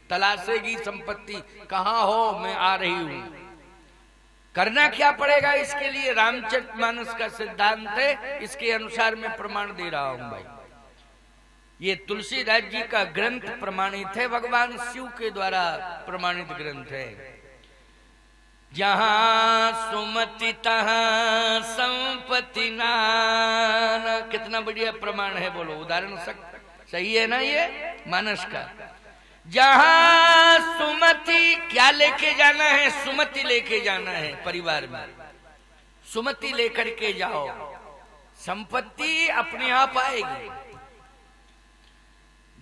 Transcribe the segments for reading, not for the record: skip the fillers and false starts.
तलाशेगी संपत्ति, कहाँ हो, मैं आ रही हूं। करना क्या पड़ेगा इसके लिए? रामचरितमानस का सिद्धांत है, इसके अनुसार मैं प्रमाण दे रहा हूं भाई। ये तुलसीदास जी का ग्रंथ प्रमाणित है, भगवान शिव के द्वारा प्रमाणित ग्रंथ है। जहां सुमति तहां संपत्ति नाना। कितना बढ़िया प्रमाण है, बोलो। उदाहरण सही है ना ये मानस का। जहां सुमति, क्या लेके जाना है? सुमति लेके जाना है परिवार में। सुमति लेकर के जाओ, संपत्ति अपने आप आएगी।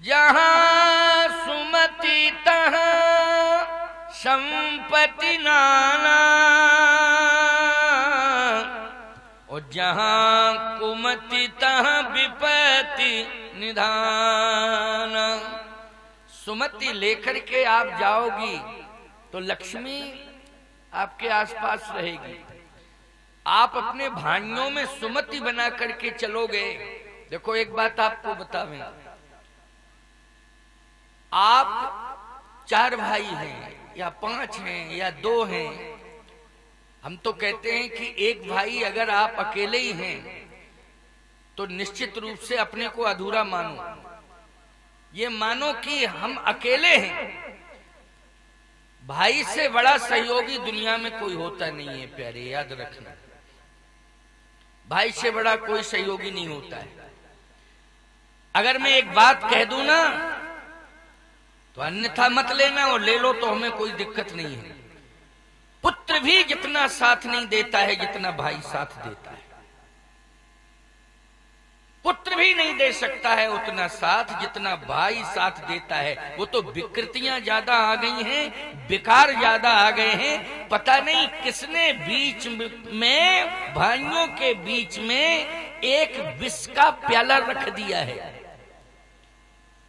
जहां सुमति तहां संपत्ति नाना, और जहां कुमति तहां विपत्ति निधान। सुमति लेकर के आप जाओगी तो लक्ष्मी आपके आसपास रहेगी। आप अपने भाइयों में सुमति बना करके चलोगे। देखो एक बात आपको बतावें, आप 4 भाई हैं या 5 हैं या 2 हैं। हम तो कहते हैं कि एक भाई अगर आप अकेले ही हैं तो निश्चित रूप से अपने को अधूरा मानो। ये मानो कि हम अकेले हैं। भाई से बड़ा सहयोगी दुनिया में कोई होता नहीं है प्यारे, याद रखना। भाई से बड़ा कोई सहयोगी नहीं होता है। अगर मैं एक बात कह दूं ना तो अन्यथा मत लेना, और ले लो तो हमें कोई दिक्कत नहीं है। पुत्र भी जितना साथ नहीं देता है जितना भाई साथ देता है। पुत्र भी नहीं दे सकता है उतना साथ जितना भाई साथ देता है। वो तो विकृतियां ज्यादा आ गई हैं, विकार ज्यादा आ गए हैं। पता नहीं किसने बीच में, भाइयों के बीच में एक विष का प्याला रख दिया है,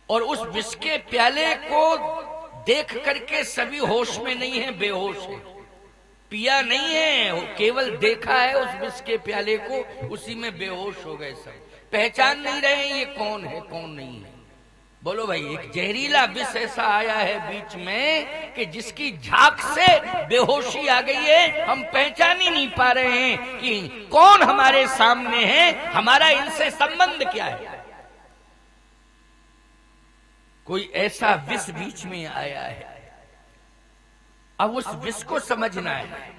और उस विष के प्याले को देख करके सभी होश में नहीं है, बेहोश है। पिया नहीं है, केवल देखा है उस विष के प्याले को, उसी में बेहोश हो गए सब। पहचान नहीं रहे ये कौन है कौन नहीं है। बोलो भाई, एक जहरीला विष ऐसा आया है बीच में कि जिसकी झाग से बेहोशी आ गई है। हम पहचान ही नहीं पा रहे हैं कि कौन हमारे सामने है, हमारा इनसे संबंध क्या है। कोई ऐसा विष बीच में आया है। अब उस विष को समझना है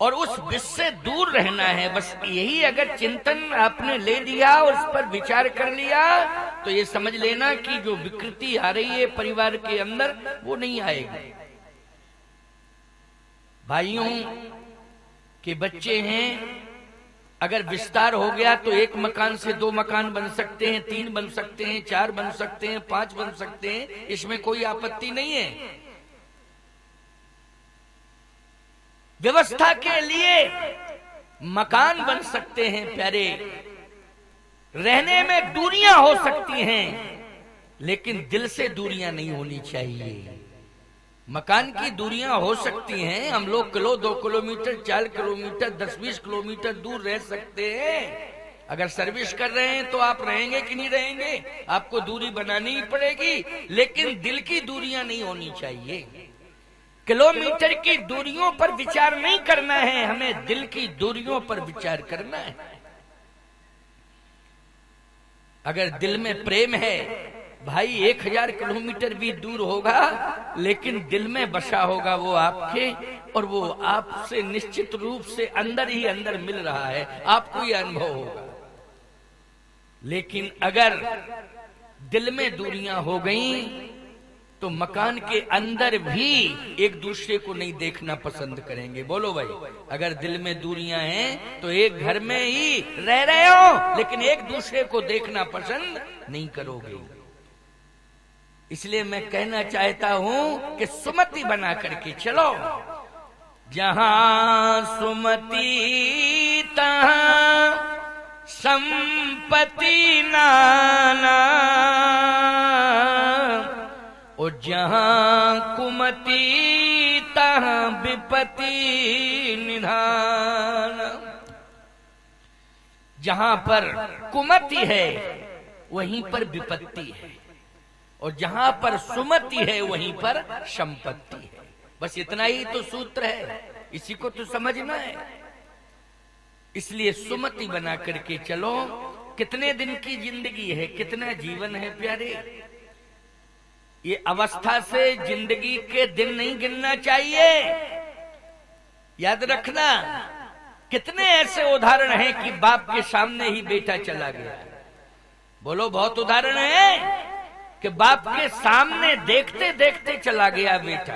और उस विष से दूर रहना है। बस यही अगर चिंतन आपने ले लिया और उस पर विचार कर लिया तो ये समझ लेना कि जो विकृति आ रही है परिवार के अंदर वो नहीं आएगी। भाइयों के बच्चे हैं, अगर विस्तार हो गया तो एक मकान से 2 मकान बन सकते हैं, 3 बन सकते हैं, 4 बन सकते हैं, 5 बन सकते हैं। इसमें कोई आपत्ति नहीं है। व्यवस्था के लिए मकान बन सकते हैं प्यारे, रहने में दूरियां हो सकती हैं, लेकिन दिल से दूरियां नहीं होनी चाहिए। मकान की दूरियां हो सकती हैं, हम लोग 2 किलोमीटर 4 किलोमीटर 10-20 किलोमीटर दूर रह सकते हैं। अगर सर्विस कर रहे हैं तो आप रहेंगे कि नहीं रहेंगे, आपको दूरी बनानी ही पड़ेगी, लेकिन दिल की दूरियां नहीं होनी चाहिए। किलोमीटर की दूरियों पर विचार नहीं करना है, हमें दिल की दूरियों पर विचार करना है। अगर दिल में प्रेम है, भाई 1000 किलोमीटर भी दूर होगा लेकिन दिल में बसा होगा वो आपके, और वो आपसे निश्चित रूप से अंदर ही अंदर मिल रहा है, आपको ये अनुभव होगा। लेकिन अगर दिल में दूरियां हो गई तो मकान के अंदर भी एक दूसरे को नहीं देखना पसंद करेंगे। बोलो भाई, अगर दिल में दूरियां हैं तो एक घर में ही रह रहे हो लेकिन एक दूसरे को देखना पसंद नहीं करोगे। इसलिए मैं कहना चाहता हूं कि सुमति बना करके चलो। जहां सुमति तहां संपत्ति नाना, और जहां कुमति तहां विपत्ति निधान। जहां पर कुमति है वहीं पर विपत्ति है, और जहां पर सुमति है वहीं पर संपत्ति है। बस इतना ही तो सूत्र है, इसी को तो समझना है। इसलिए सुमति बना करके चलो। कितने दिन की जिंदगी है, कितना जीवन है प्यारे। ये अवस्था से जिंदगी के दिन नहीं गिनना चाहिए, याद रखना। कितने ऐसे उदाहरण हैं कि बाप के सामने ही बेटा चला गया। बोलो, बहुत उदाहरण है कि बाप के सामने देखते देखते चला गया बेटा।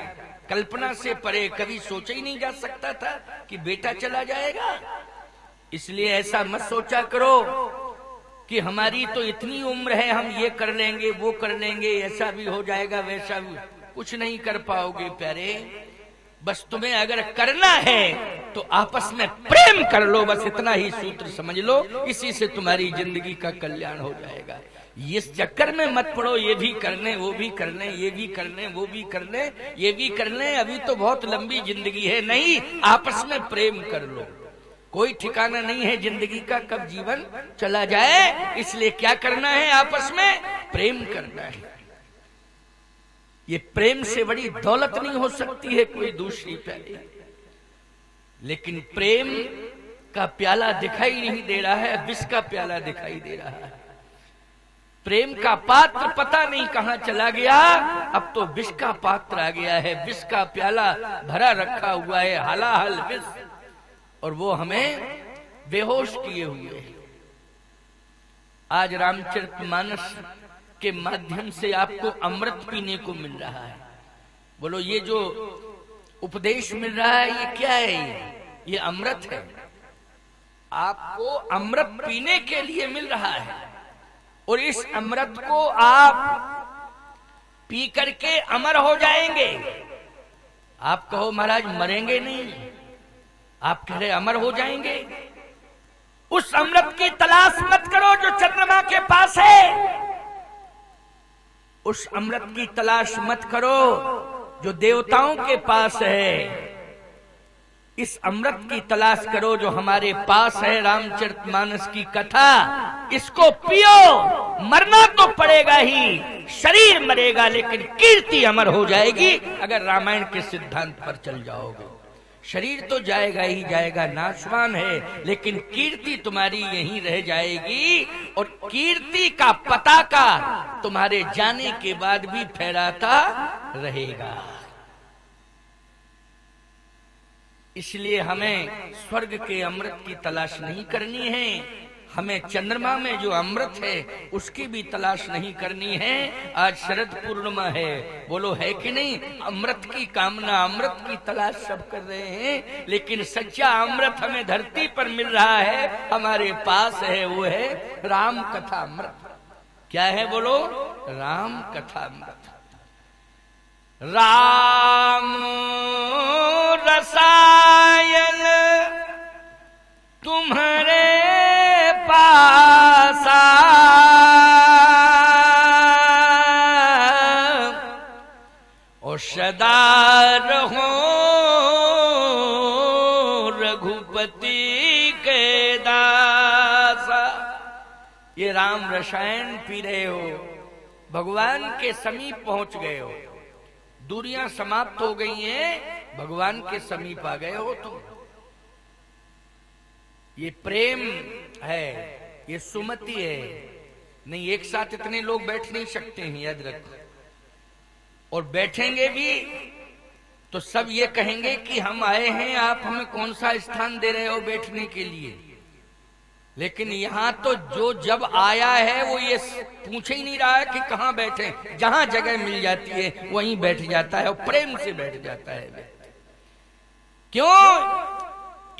कल्पना से परे, कभी सोचा ही नहीं जा सकता था कि बेटा चला जाएगा। इसलिए ऐसा मत सोचा करो कि हमारी तो इतनी उम्र है, हम ये कर लेंगे वो कर लेंगे, ऐसा भी हो जाएगा वैसा भी। कुछ नहीं कर पाओगे प्यारे। बस तुम्हें अगर करना है तो आपस में प्रेम कर लो, बस इतना ही सूत्र समझ लो। इसी से तुम्हारी जिंदगी का कल्याण हो जाएगा। इस चक्कर में मत पड़ो, ये भी करने वो भी करने, ये भी करने वो भी करने, ये भी करने, अभी तो बहुत लंबी जिंदगी है। नहीं, आपस में प्रेम कर लो। कोई ठिकाना नहीं है जिंदगी का, कब जीवन चला जाए। इसलिए क्या करना है, आपस में प्रेम करना है। ये प्रेम से बड़ी दौलत नहीं हो सकती है कोई दूसरी प्याली। लेकिन प्रेम का प्याला दिखाई नहीं दे रहा है, विष का प्याला दिखाई दे रहा है। प्रेम का पात्र पता नहीं कहां चला गया, अब तो विष का पात्र आ गया है। विष का प्याला भरा रखा हुआ है, हलाहल विष, और वो हमें बेहोश किए हुए है। आज रामचरितमानस के माध्यम से आपको अमृत पीने को मिल रहा है। बोलो, ये जो उपदेश मिल रहा है ये क्या है? ये अमृत है। आपको अमृत पीने के लिए मिल रहा है, और इस अमृत को आप पी करके अमर हो जाएंगे। आप कहो महाराज मरेंगे नहीं, आप कह रहे अमर हो जाएंगे। उस अमृत की तलाश मत करो जो चंद्रमा के पास है। उस अमृत की तलाश मत करो जो देवताओं के पास है। इस अमृत की तलाश करो जो हमारे पास है, रामचरितमानस की कथा। इसको पियो। मरना तो पड़ेगा ही, शरीर मरेगा लेकिन कीर्ति अमर हो जाएगी अगर रामायण के सिद्धांत पर चल जाओगे। शरीर तो जाएगा ही जाएगा, नाशवान है, लेकिन कीर्ति तुम्हारी यहीं रह जाएगी। और कीर्ति का पताका तुम्हारे जाने के बाद भी फहराता रहेगा। इसलिए हमें स्वर्ग के अमृत की तलाश नहीं करनी है, हमें चंद्रमा में जो अमृत है उसकी भी तलाश नहीं करनी है। आज शरद पूर्णिमा है, बोलो है कि नहीं? अमृत की कामना, अमृत की तलाश सब कर रहे हैं, लेकिन सच्चा अमृत हमें धरती पर मिल रहा है, हमारे पास है। वो है राम कथा अमृत। क्या है बोलो? राम कथा अमृत। राम रसायन तुम्हारे पासा, और सदा रहो रघुपति के दासा। ये राम रसायन पी रहे हो, भगवान के समीप पहुंच गए हो, दूरियां समाप्त हो गई हैं, भगवान के समीप आ गए हो तुम। ये प्रेम है, ये सुमति है। नहीं, एक साथ इतने लोग बैठ नहीं सकते हैं, याद रखो। और बैठेंगे भी तो सब ये कहेंगे कि हम आए हैं, आप हमें कौन सा स्थान दे रहे हो बैठने के लिए। लेकिन यहाँ तो जो जब आया है वो ये पूछे ही नहीं रहा है कि कहाँ बैठे, जहां जगह मिल जाती है वहीं बैठ जाता है और प्रेम से बैठ जाता है। क्यों?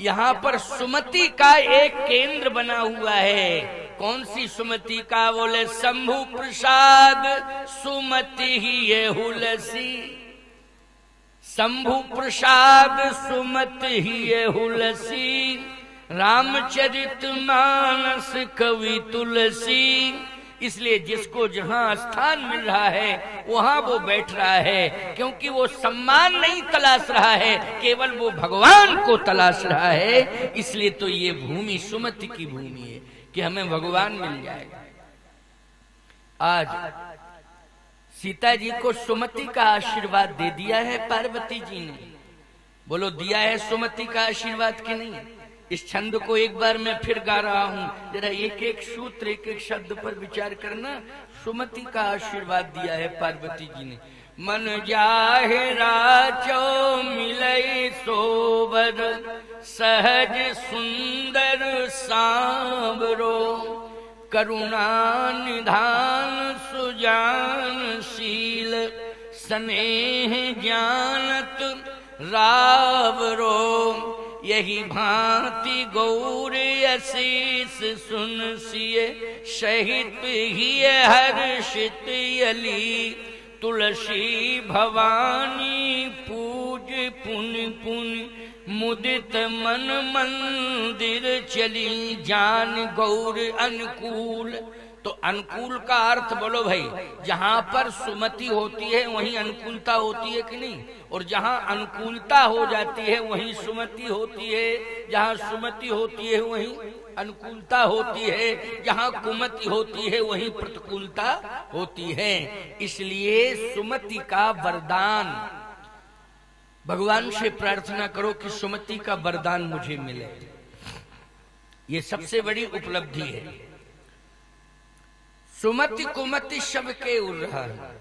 यहाँ पर सुमति का एक केंद्र बना हुआ है। कौन सी सुमति का? बोले शंभु प्रसाद सुमति ही ये हुलसी। शंभु प्रसाद सुमति ही ये हुलसी, रामचरित मानस कवि तुलसी। इसलिए जिसको जहां स्थान मिल रहा है वहां वो बैठ रहा है, क्योंकि वो सम्मान नहीं तलाश रहा है, केवल वो भगवान को तलाश रहा है। इसलिए तो ये भूमि सुमति की भूमि है कि हमें भगवान मिल जाएगा। आज सीता जी को सुमति का आशीर्वाद दे दिया है पार्वती जी ने। बोलो दिया है सुमति का आशीर्वाद कि नहीं? इस छंद को एक बार मैं फिर गा रहा हूं, जरा एक एक सूत्र एक एक शब्द पर विचार करना। सुमति का आशीर्वाद दिया है पार्वती जी ने। मन जाहे राचो मिलई सोबर, सहज सुंदर सांवरो, करुणा निधान सुजानशील, स्नेह जानत रावरो, यही भांति गौर असीस सुन सिय, सहित ही हर्षित यली, तुलसी भवानी पूज पुनि पुनि, मुदित मन मंदिर चली, जान गौर अनुकूल। तो अनुकूल का अर्थ बोलो भाई, जहां पर सुमति होती है वहीं अनुकूलता होती है कि नहीं? और जहां अनुकूलता हो जाती है वहीं सुमति होती है, जहां सुमति होती है वहीं अनुकूलता होती है, जहां कुमति होती है वहीं प्रतिकूलता होती है। इसलिए सुमति का वरदान, भगवान से प्रार्थना करो कि सुमति का वरदान मुझे मिले। ये सबसे बड़ी उपलब्धि है। सुमति कुमति सबके उड़ रहा है।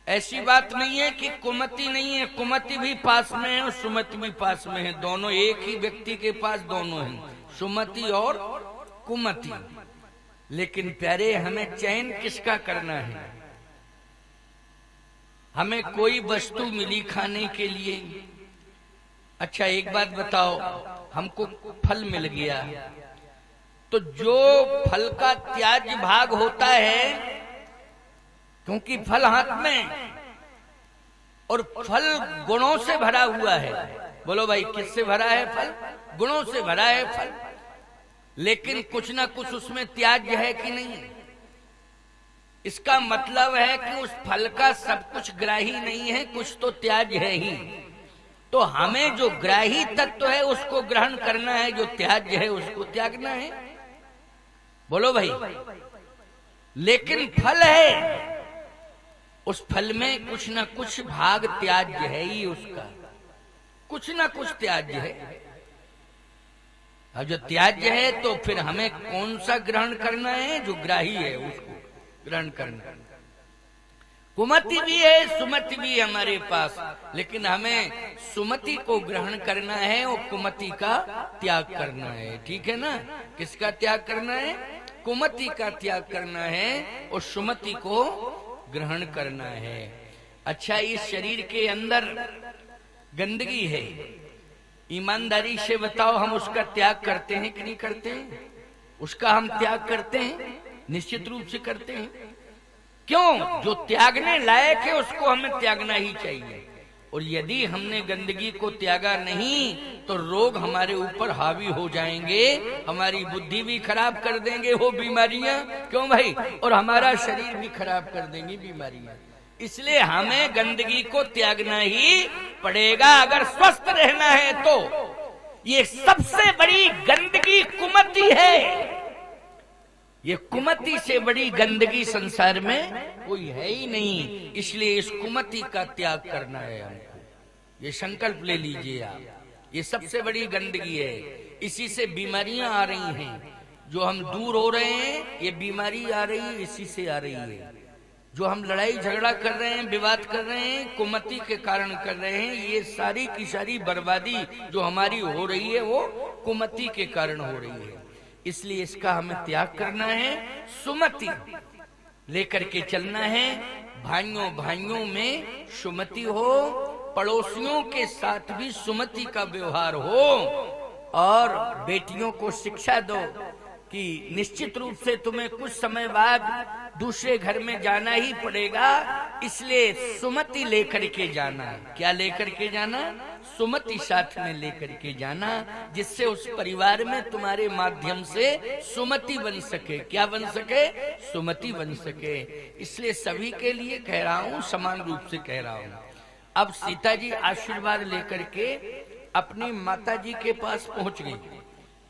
ऐसी बात नहीं है कि कुमति नहीं है, कुमति भी पास में है और सुमति भी पास में है। दोनों एक ही व्यक्ति के पास दोनों हैं, सुमति और कुमति। लेकिन प्यारे, हमें चयन किसका करना है? हमें कोई वस्तु मिली खाने के लिए। अच्छा एक बात बताओ, हमको फल मिल गया, तो जो फल का त्याज्य भाग होता है, क्योंकि फल हाथ में और फल गुणों से भरा हुआ है। बोलो भाई, किससे भरा है फल? गुणों से भरा है फल। लेकिन कुछ ना कुछ उसमें त्याज्य है कि नहीं? इसका मतलब है कि उस फल का सब कुछ ग्राही नहीं है, कुछ तो त्याज्य है ही। तो हमें जो ग्राही तत्व है उसको ग्रहण करना है, जो त्याज्य है उसको त्यागना है। बोलो भाई। लेकिन फल है, उस फल में कुछ ना कुछ भाग त्याज्य है ही, उसका कुछ ना कुछ त्याज्य है। और जो त्याज्य है तो फिर हमें कौन सा ग्रहण करना है? जो ग्राही है उसको ग्रहण करना। कुमति भी है, सुमति भी हमारे पास, लेकिन हमें सुमति को ग्रहण करना है और कुमति का त्याग करना है। ठीक है ना? किसका त्याग करना है? कुमति का त्याग करना है और सुमति को ग्रहण करना है। अच्छा, इस शरीर के अंदर गंदगी है, ईमानदारी से बताओ, हम उसका त्याग करते हैं कि नहीं करते हैं? उसका हम त्याग करते हैं, निश्चित रूप से करते हैं। क्यों? जो त्यागने लायक है उसको हमें त्यागना ही चाहिए। और यदि हमने गंदगी को त्यागा नहीं तो रोग हमारे ऊपर हावी हो जाएंगे, हमारी बुद्धि भी खराब कर देंगे वो बीमारियां। क्यों भाई? और हमारा शरीर भी खराब कर देंगी बीमारियां। इसलिए हमें गंदगी को त्यागना ही पड़ेगा अगर स्वस्थ रहना है। तो ये सबसे बड़ी गंदगी कुमति है। ये कुमति से बड़ी गंदगी संसार में कोई है ही नहीं। इसलिए इस कुमति का त्याग करना है हमको। ये संकल्प ले लीजिए आप। ये सबसे बड़ी गंदगी है, इसी से बीमारियां आ रही हैं। जो हम दूर हो रहे हैं, ये बीमारी आ रही है, इसी से आ रही है। जो हम लड़ाई झगड़ा कर रहे हैं, विवाद कर रहे हैं, कुमति के कारण कर रहे हैं। ये सारी की सारी बर्बादी जो हमारी हो रही है वो कुमति के कारण हो रही है। इसलिए इसका हमें त्याग करना है, सुमति लेकर के चलना है। भाइयों भाइयों में सुमति हो, पड़ोसियों के साथ भी सुमति का व्यवहार हो, और बेटियों को शिक्षा दो कि निश्चित रूप से तुम्हें कुछ समय बाद दूसरे घर में जाना ही पड़ेगा, इसलिए सुमति लेकर के जाना। क्या लेकर के जाना? सुमति साथ में लेकर के जाना, जिससे उस परिवार में तुम्हारे माध्यम से सुमति बन सके। क्या बन सके? सुमति बन सके। इसलिए सभी के लिए कह रहा हूँ, समान रूप से कह रहा हूँ। अब सीता जी आशीर्वाद लेकर के अपनी माता जी के पास पहुंच गई।